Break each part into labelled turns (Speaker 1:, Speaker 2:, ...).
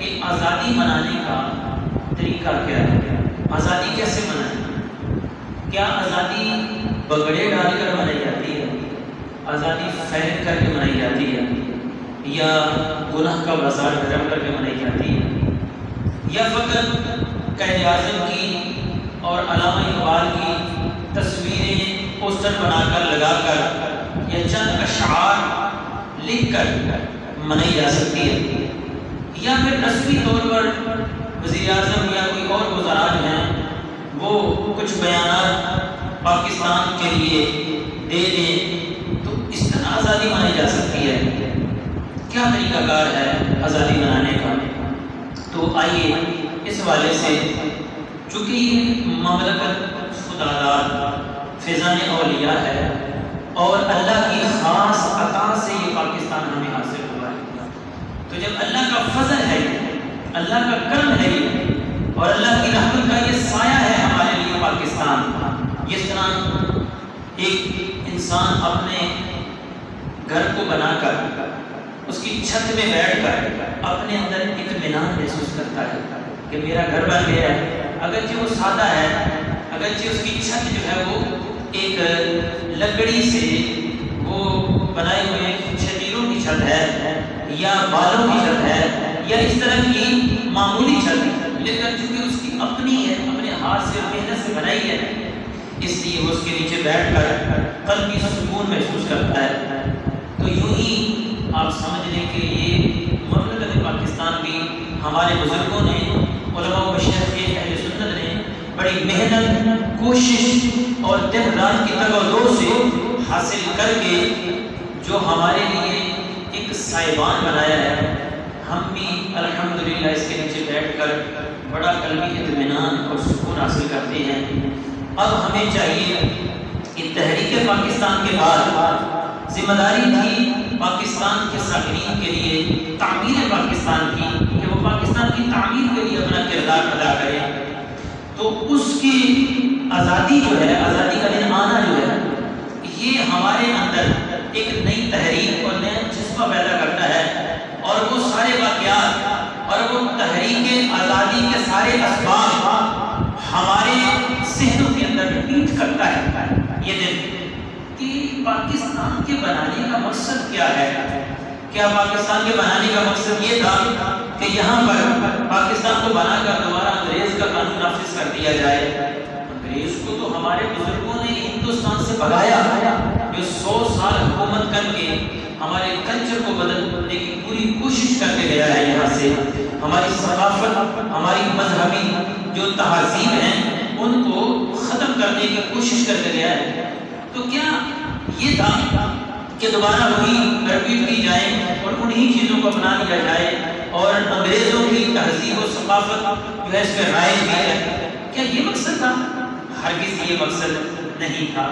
Speaker 1: کہ آزادی منانے کا طریقہ کیا ہے، آزادی کیسے منائیں؟ کیا آزادی بگڑے ڈال کر منائی جاتی ہے، آزادی فیل کر کے منائی جاتی ہے، یا گناہ کا بازار گرم کر کے منائی جاتی ہے، یا فقط قائد اعظم کی اور علامہ اقبال کی تصویریں پوسٹر بنا کر لگا کر یا چند اشعار لکھ کر منائی جا سکتی ہے، یا پھر رسمی طور پر وزیر اعظم یا کوئی اور وزراء جو ہیں وہ کچھ بیانات پاکستان کے لیے دے دیں تو اس طرح آزادی منائی جا سکتی ہے؟ کیا طریقہ کار ہے آزادی منانے کا؟ تو آئیے اس والے سے، چونکہ یہ مملکت خداداد فیضان اولیاء ہے اور اللہ کی خاص عطا سے یہ پاکستان ہمیں حاصل ہوا ہے، تو جب اللہ کا فضل ہے، اللہ کا کرم ہے اور اللہ کی رحمت کا یہ سایہ ہے ہمارے لیے پاکستان، جس طرح ایک انسان اپنے گھر کو بنا کر اس کی چھت میں بیٹھ کر اپنے اندر اطمینان محسوس کرتا ہے کہ میرا گھر بن گیا ہے، اگرچہ وہ سادہ ہے، اگرچہ اس کی چھت جو ہے وہ ایک لکڑی سے وہ بنائے ہوئے شتیروں کی چھت ہے یا بالوں کی چھت ہے یا اس طرح کی معمولی چھت ہے، لیکن چونکہ اس کی اپنی ہے، اپنے ہاتھ سے محنت سے بنائی ہے، اس لیے وہ اس کے نیچے بیٹھ کر قلبی سکون محسوس کرتا ہے۔ تو یوں ہی آپ سمجھ لیں کہ یہ مملکت پاکستان بھی ہمارے بزرگوں نے، علماء و مشائخ اہل سنت نے بڑی محنت، کوشش اور دن رات کی تگ و دو سے حاصل کر کے جو ہمارے لیے ایک سائبان بنایا ہے، ہم بھی الحمدللہ اس کے نیچے بیٹھ کر بڑا قلبی اطمینان اور سکون حاصل کرتے ہیں۔ اب ہمیں چاہیے کہ تحریک پاکستان کے بعد ذمہ داری تھی پاکستان کے ساکنین کے لیے تعمیر پاکستان کی، کہ وہ پاکستان کی تعمیر کے لیے اپنا کردار ادا کرے، تو اس کی آزادی جو ہے، آزادی کا دن آنا جو ہے، یہ ہمارے اندر ایک نئی تحریک اور نیا جذبہ پیدا کرتا ہے، اور وہ سارے واقعات اور وہ تحریک آزادی کے سارے اسباب ہمارے ذہنوں کے اندر ریپیٹ کرتا ہے یہ دن، کہ پاکستان کے بنانے کا مقصد کیا ہے۔ کیا پاکستان کے بنانے کا مقصد یہ تھا کہ یہاں پر پاکستان کو بنا کر دوبارہ انگریز کا قانون نافذ کر دیا جائے؟ انگریز کو تو ہمارے بزرگوں نے ہندوستان سے بھگایا، جو 100 سال حکومت کر کے ہمارے کلچر کو بدلنے کی پوری کوشش کرتے گیا ہے، یہاں سے ہماری ثقافت، ہماری مذہبی جو تہذیب ہیں ان کو ختم کرنے کی کوشش کرتے گیا ہے۔ تو کیا یہ تھا کہ دوبارہ وہی ریپیٹ کی جائے اور انہی چیزوں کو اپنا لیا جائے اور انگریزوں کی تہذیب و ثقافت جو ہے اس میں رائج بھی ہے؟ کیا یہ مقصد تھا؟ ہرگز یہ مقصد نہیں تھا۔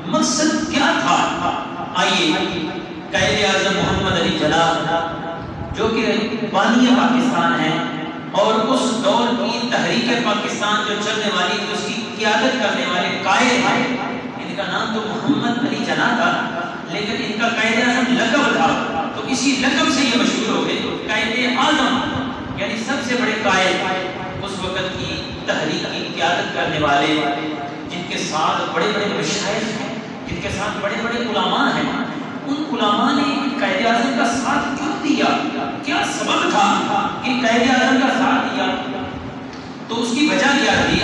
Speaker 1: مقصد کیا تھا؟ آئیے قائد اعظم محمد علی جناح جو کہ بانی پاکستان ہیں اور اس دور کی تحریک پاکستان جو چلنے والی تھی اس کی قیادت کرنے والے قائد ہیں، ان کا نام تو محمد علی جناح تھا لیکن ان کا قائد اعظم لقب تھا، تو اسی لقب سے یہ مشہور ہو گئے قائد اعظم، یعنی سب سے بڑے قائد، اس وقت کی تحریک کی قیادت کرنے والے، جن کے ساتھ بڑے بڑے مشائخ ہیں، جن کے ساتھ بڑے بڑے علماء ہیں۔ ان علماء نے قائد اعظم کا ساتھ کیوں دیا؟ کیا سبب تھا کہ قائد اعظم کا ساتھ دیا؟ تو اس کی وجہ کیا تھی؟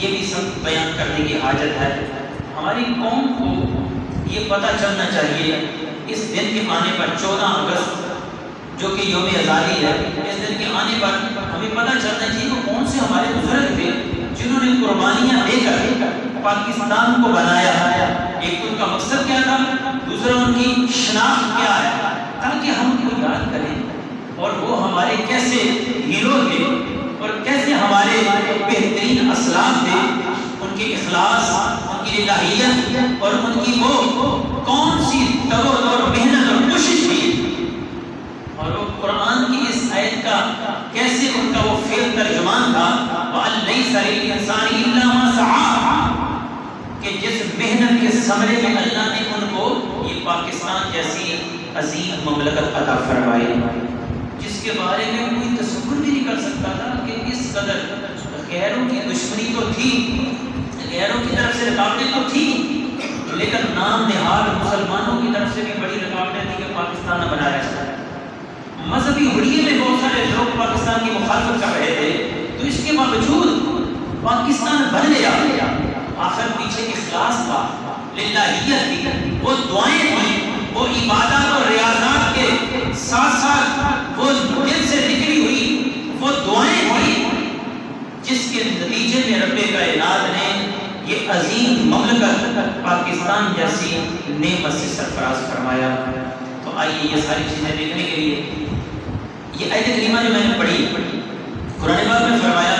Speaker 1: یہ بھی سب بیان کرنے کی حاجت ہے۔ ہماری قوم کو یہ پتہ چلنا چاہیے اس دن کے آنے پر، 14 اگست جو کہ یوم آزادی ہے، اس دن کے آنے پر ہمیں پتہ چلنا چاہیے کہ کون سے ہمارے بزرگ تھے جنہوں نے قربانیاں دے کر پاکستان کو بنایا۔ ایک تو ان کا مقصد کیا تھا، دوسرا ان کی شناخت کیا ہے، تاکہ ہم ان کو یاد کریں اور وہ ہمارے کیسے ہیرو تھے اور کیسے ہمارے بہترین اسلاف تھے، ان کے اخلاص، ان کی الہیت اور ان کی وہ کون سی تگ اور محنت اور کوشش تھی، اور وہ قرآن کی اس آیت کا کیسے ان کا وہ فعل ترجمان تھا، وَأَلَّيْسَ لِلْإِنسَانِ إِلَّا مَا سَعَىٰ، کہ جس محنت کے ثمرے میں اللہ نے ان کو یہ پاکستان جیسی عظیم مملکت عطا فرمائی، جس کے بارے میں کوئی تصور کر سکتا تھا کہ اس قدر غیروں کی دشمنی تو تھی، غیروں کی طرف سے رکاوٹیں تو تھی، لیکن نام نہاد مسلمانوں کی طرف سے بھی بڑی رکاوٹیں تھیں کہ پاکستان نہ بنایا جائے۔ مذہبی حریے میں بہت سارے لوگ پاکستان کی مخالفت کر رہے تھے، تو اس کے باوجود پاکستان بن گیا۔ آخر پیچھے اخلاص تھا، للہیت تھی، وہ دعائیں تھیں، وہ عبادات اور ریاضات کے ساتھ ساتھ وہ دل سے نکلی ہوئی وہ دعائیں تھیں، جس کے نتیجے میں رب کائنات نے یہ عظیم مملکت پاکستان جیسی نعمت سے سرفراز فرمایا۔ تو آئیے یہ ساری چیزیں دیکھنے کے لیے یہ آیت کریمہ جو میں نے پڑھی، قرآن پاک میں فرمایا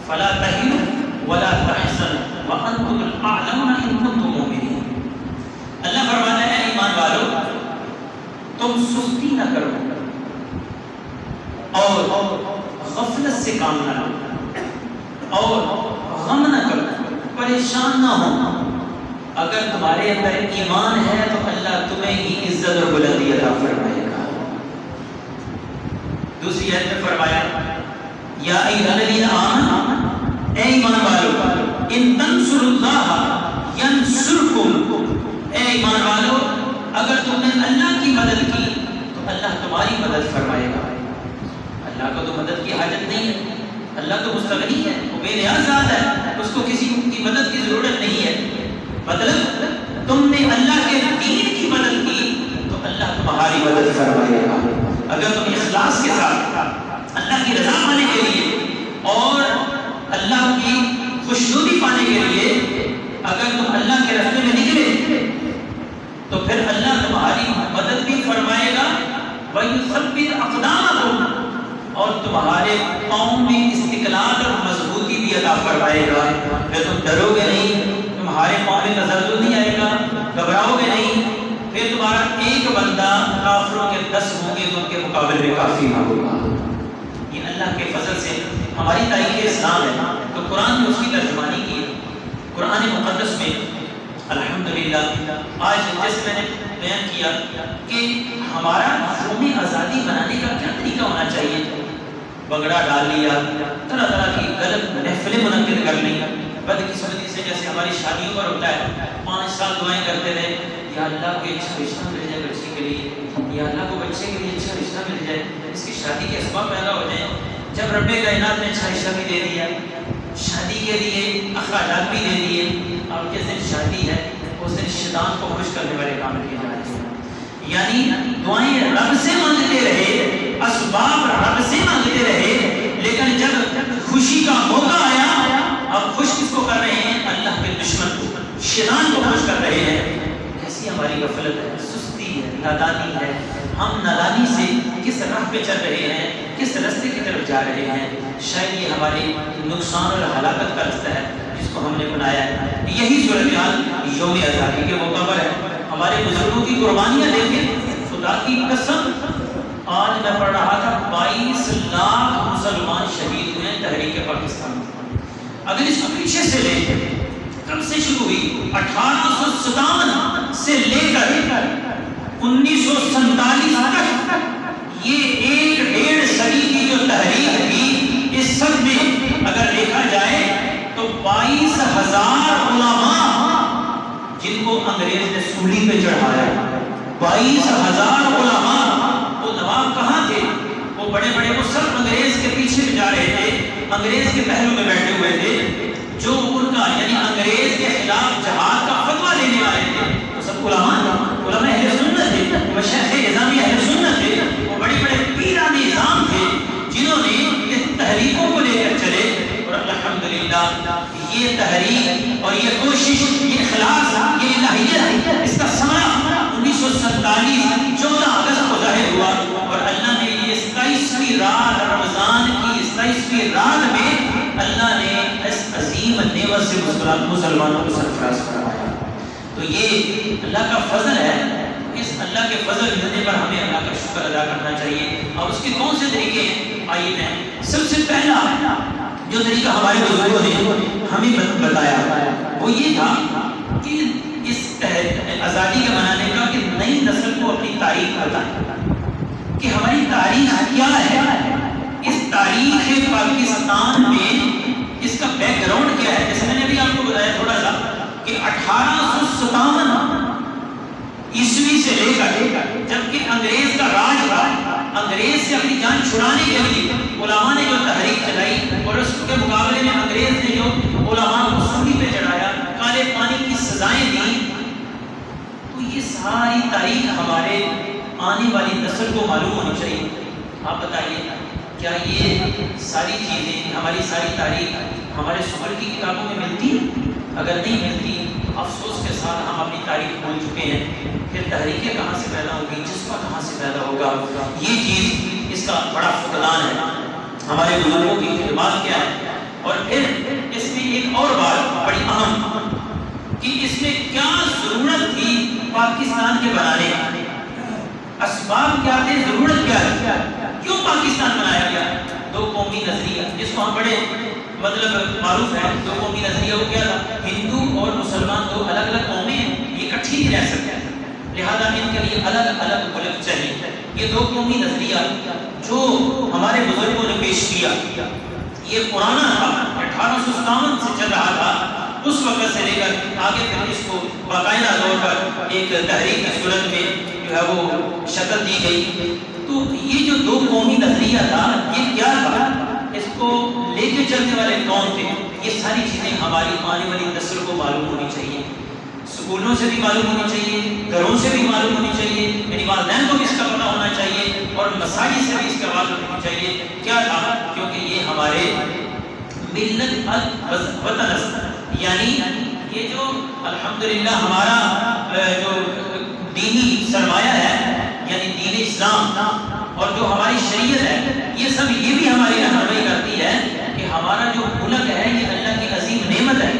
Speaker 1: فلا تہنوا ولا تحزنوا وانتم الاعلون ان کنتم مؤمنین۔ اللہ فرماتا ہے اے ایمان والو تم سستی نہ کرو اور غفلت سے کام نہ لو اور غم نہ کرو، پریشان نہ ہو۔ اگر تمہارے اندر ایمان ہے تو اللہ تمہیں ہی عزت اور بلندی عطا فرمائے گا۔ دوسری آیت میں فرمایا یا ایھا الذین آمنوا، اے ایمان والو ان تنصروا اللہ ینصرکم، اے ایمان والو اگر تم نے اللہ کی مدد کی تو اللہ تمہاری مدد فرمائے گا۔ اللہ کو تو مدد کی حاجت نہیں ہے، اللہ تو مستغنی ہے، وہ بے نیاز ذات ہے، اس کو کسی کی مدد کی ضرورت نہیں ہے۔ مطلب تم نے اللہ کے دین کی مدد کی تو اللہ تمہاری مدد فرمائے گا۔ اگر تم اخلاص کے ساتھ اللہ کی رضا پانے کے لیے اور اللہ کی خوشنودی پانے کے لیے اگر تم اللہ کے راستے میں نکلے تو پھر اللہ تمہاری مدد بھی فرمائے گا، وَيُثَبِّتْ أَقْدَامَكُمْ، اور تمہارے پاؤں میں استقلال اور مضبوطی بھی عطا فرمائے گا۔ پھر تم ڈرو گے نہیں، تمہارے پاؤں میں تزلزل نہیں آئے گا، گھبراؤ گے نہیں، پھر تمہارا ایک بندہ کافروں کے 10 ہوں گے تو ان کے مقابلے میں کافی نہ ہوگا۔ یہ اللہ کے فضل سے ہماری تاریخ اسلام ہے، تو قرآن نے اس کی ترجمانی کی ہے۔ قرآن مقدس میں الحمدللہ آج جیسے میں نے بیان کیا کہ ہمارا قومی آزادی بنانے کا کیا طریقہ ہونا چاہیے، بگڑا ڈال لیا، طرح طرح کی غلط محفلیں منعقد کر لی، بدقسمتی سے جیسے ہماری شادیوں پر ہوتا ہے 5 سال دعائیں کرتے رہے، یا اللہ کو اچھا رشتہ مل جائے بچے کے لیے، یا اللہ کو بچے کے لیے اچھا رشتہ مل جائے، اس کی شادی کے اسباب پیدا ہو جائیں۔ جب رب کائنات نے اچھا رشتہ بھی دے دیا، شادی کے لیے اخراجات بھی دے دیے، اب جس دن شادی ہے اس دن شیطان کو خوش کرنے والے کام کیے جا رہے ہیں۔ یعنی دعائیں رب سے مانگتے رہے، اسباب رب سے مانگتے رہے، لیکن جب خوشی کا موقع آیا اب خوش کس کو کر رہے ہیں؟ اللہ کے دشمن کو، شیطان کو خوش کر رہے ہیں۔ ایسی ہماری غفلت ہے، سستی ہے، نادانی ہے۔ ہم نادانی سے کس راہ پہ چل رہے ہیں، کس راستے کی طرف جا رہے ہیں؟ شاید یہ ہمارے نقصان اور ہلاکت کا رستہ ہے جس کو ہم نے بنایا ہے۔ یہی صورتحال یوم آزادی کے موقع پر ہے۔ ہمارے بزرگوں کی قربانیاں دیکھیں، خدا کی قسم آج میں پڑھ رہا تھا 22 لاکھ مسلمان شہید ہوئے تحریک پاکستان میں۔ اگر اس کو پیچھے سے لے کب سے شروع ہوئی، 1857 سے لے کر 1947 تک، یہ 1.5 صدی کی جو تحریک تھی، اس سب میں اگر دیکھا جائے تو 22,000 علماء جن کو انگریز نے سولی پہ چڑھایا، 22,000 علماء۔ وہ نواب کہاں تھے؟ وہ بڑے بڑے، وہ سب انگریز کے پیچھے جا رہے تھے، انگریز کے پہلو میں بیٹھے ہوئے تھے، جو ان کا یعنی انگریز کے خلاف جہاد کا فتویٰ دینے والے تھے، وہ سب علماء اہل سنت تھے، مشائخ نظامی اہل سنت تھے، وہ بڑے بڑے پیران نظام تھے جنہوں نے اس تحریکوں کو لے کر چلے، اور الحمدللہ یہ تحریک اور یہ کوشش، یہ اخلاص، یہ الہیت، اس کا ثمرہ 1947 14 اگست کو ظاہر ہوا، اور اللہ نے یہ 27ویں رات رمضان کی 27ویں رات میں اللہ نے اس عظیم نعمت سے مسلمانوں کو سرفراز فرمایا۔ تو یہ اللہ کا فضل ہے، اس اللہ کے فضل ملنے پر ہمیں اللہ کا شکر ادا کرنا چاہیے۔ اور اس کے کون سے طریقے ہیں؟ آئیے میں سب سے پہلا جو طریقہ ہمارے بزرگوں نے ہمیں بتایا وہ یہ تھا کہ اس آزادی کے منانے کا کہ نئی نسل کو اپنی تاریخ بتائیں کہ ہماری تاریخ کیا ہے، اس جان چھڑانے کے لیے علماء نے جو تحریک چلائی اور اس کے مقابلے میں انگریز نے جو علماء کو سولی پہ چڑھایا، کالے پانی کی سزائیں دیں، تو یہ ساری تاریخ ہمارے آنے والی نسل کو معلوم ہونی چاہیے۔ آپ بتائیے کیا یہ ساری چیزیں، ہماری ساری تاریخ ہمارے اسکول کی کتابوں میں ملتی ہے؟ اگر نہیں ملتی تو افسوس کے ساتھ ہم اپنی تاریخ بھول چکے ہیں۔ پھر تحریکیں کہاں سے پیدا ہوگی، جذبہ کہاں سے پیدا ہوگا؟ یہ چیز اس کا بڑا فقدان ہے۔ ہمارے بزرگوں کی خدمات کیا ہے؟ اور پھر اس میں ایک اور بات بڑی اہم کہ اس میں کیا ضرورت تھی پاکستان کے بنانے کی؟ اسباب کیا تھے، ضرورت کیا ہے، کیوں پاکستان بنایا گیا؟ دو قومی نظریہ، جس کو ہم بڑے معروف ہے، دو قومی نظریہ وہ کیا تھا؟ ہندو اور مسلمان دو الگ الگ قومیں ہیں، یہ اکٹھی نہیں رہ سکتے، لہذا ان کے لیے الگ الگ ملک چاہیے۔ یہ دو قومی نظریہ جو ہمارے بزرگوں نے پیش کیا، یہ پرانا تھا، 1857 سے چل رہا تھا، اس وقت سے لے کر آگے پھر اس کو باقاعدہ طور پر ایک تحریک کی صورت میں جو ہے وہ شکل دی گئی۔ تو یہ جو دو قومی نظریہ تھا، یہ کیا تھا، اس کو لے کے چلنے والے کون تھے؟ یہ ساری چیزیں ہماری آنے والی نسل کو معلوم ہونی چاہیے، اسکولوں سے بھی معلوم ہونی چاہیے، گھروں سے بھی معلوم ہونی چاہیے، یعنی والدین کو بھی اس کا پتہ ہونا چاہیے اور مساجد سے بھی اس کا معلوم ہونی چاہیے۔ کیا تھا؟ کیونکہ یہ ہمارے ملت وطن، یعنی یہ جو الحمدللہ ہمارا جو دینی سرمایہ ہے، یعنی دین اسلام اور جو ہماری شریعت ہے، یہ سب یہ بھی ہماری رہنمائی کرتی ہے کہ ہمارا جو ملک ہے یہ اللہ کی عظیم نعمت ہے۔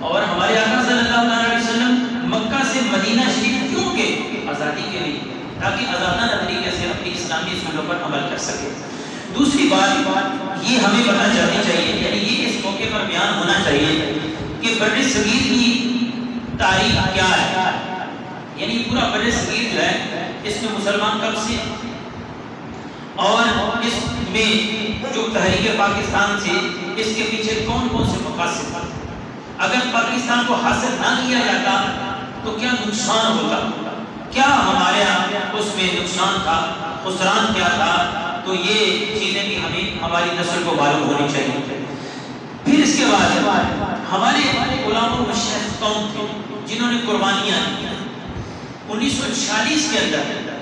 Speaker 1: اور ہمارے آقا صلی اللہ علیہ وسلم مکہ سے مدینہ شریف کیوں گئے؟ آزادی کے لیے، تاکہ آزادانہ طریقے سے اپنی اسلامی اصولوں پر عمل کر سکے۔ دوسری بات یہ ہمیں پتہ چلنی چاہیے، یعنی یہ اس موقع پر بیان ہونا چاہیے کہ بر صغیر کی تاریخ کیا ہے، یعنی پورا بر صغیر جو ہے اس میں مسلمان کب سے، اور اس میں جو تحریک پاکستان سے اس کے پیچھے کون کون سے مقاصد تھے؟ اگر پاکستان کو حاصل نہ کیا جاتا تو کیا نقصان ہوتا، کیا ہمارے یہاں اس میں نقصان تھا، خسران کیا تھا؟ تو یہ چیزیں بھی ہمیں ہماری نسل کو معلوم ہونی چاہیے۔ پھر اس کے بعد ہمارے غلاموں مشرف قوم تھے جنہوں نے قربانیاں دی۔ 1946 کے اندر